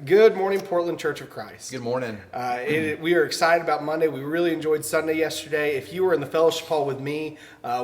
Good morning, Portland Church of Christ. Good morning. We are excited about Monday. We really enjoyed Sunday yesterday. If you were in the fellowship hall with me,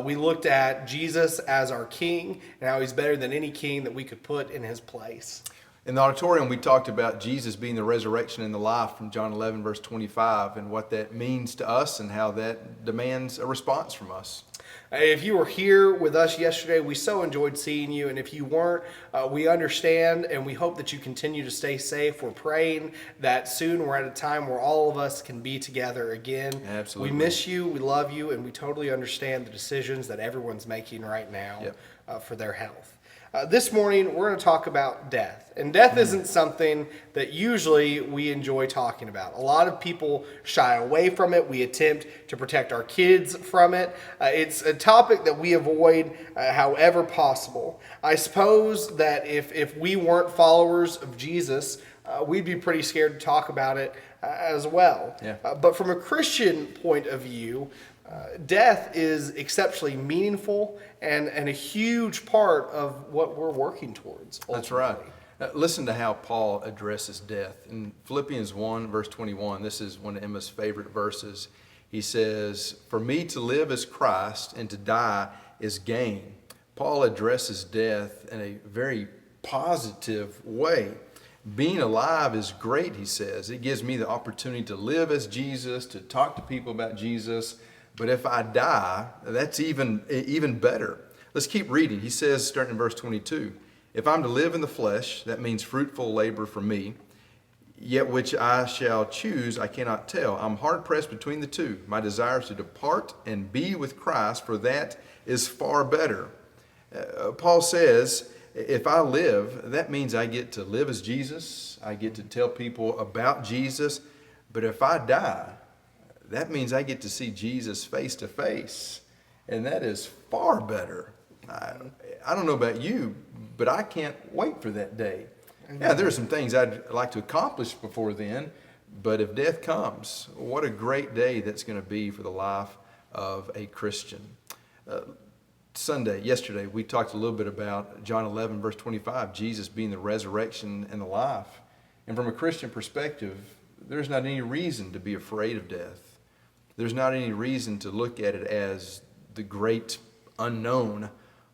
we looked at Jesus as our King and how he's better than any king that we could put in his place. In the auditorium, we talked about Jesus being the resurrection and the life from John 11, verse 25, and what that means to us and how that demands a response from us. If you were here with us yesterday, we so enjoyed seeing you. And if you weren't, we understand and we hope that you continue to stay safe. We're praying that soon we're at a time where all of us can be together again. Absolutely. We miss you, we love you, and we totally understand the decisions that everyone's making right now for their health. This morning, we're going to talk about death. And death isn't something that usually we enjoy talking about. A lot of people shy away from it. We attempt to protect our kids from it. It's a topic that we avoid however possible. I suppose that if we weren't followers of Jesus, we'd be pretty scared to talk about it as well. Yeah. But from a Christian point of view, death is exceptionally meaningful and a huge part of what we're working towards. Ultimately. That's right. Listen to how Paul addresses death. In Philippians 1, verse 21, this is one of Emma's favorite verses. He says, "For me to live is Christ, and to die is gain." Paul addresses death in a very positive way. Being alive is great, he says. It gives me the opportunity to live as Jesus, to talk to people about Jesus. But if I die, that's even better. Let's keep reading. He says, starting in verse 22, "If I'm to live in the flesh, that means fruitful labor for me. Yet which I shall choose, I cannot tell. I'm hard pressed between the two. My desire is to depart and be with Christ, for that is far better." Paul says, if I live, that means I get to live as Jesus. I get to tell people about Jesus. But if I die, that means I get to see Jesus face to face. And that is far better. I don't know about you, but I can't wait for that day. Yeah, there are some things I'd like to accomplish before then, but if death comes, what a great day that's going to be for the life of a Christian. Yesterday, we talked a little bit about John 11, verse 25, Jesus being the resurrection and the life. And from a Christian perspective, there's not any reason to be afraid of death. There's not any reason to look at it as the great unknown.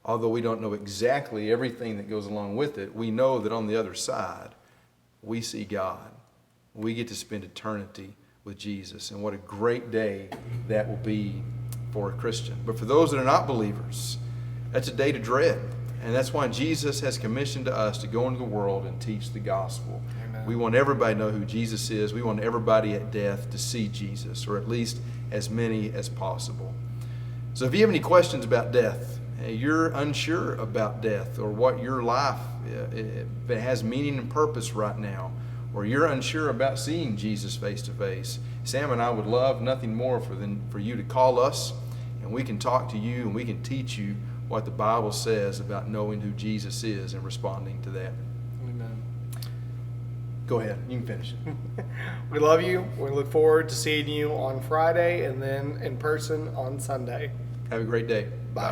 Although we don't know exactly everything that goes along with it, we know that on the other side, we see God. We get to spend eternity with Jesus. And what a great day that will be for a Christian. But for those that are not believers, that's a day to dread. And that's why Jesus has commissioned us to go into the world and teach the gospel. Amen. We want everybody to know who Jesus is. We want everybody at death to see Jesus, or at least as many as possible. So if you have any questions about death, you're unsure about death or what your life if it has meaning and purpose right now, or you're unsure about seeing Jesus face to face, Sam and I would love nothing more for you to call us, and we can talk to you and we can teach you what the Bible says about knowing who Jesus is and responding to that. Amen. Go ahead, you can finish it. We love you. We look forward to seeing you on Friday and then in person on Sunday. Have a great day. Bye.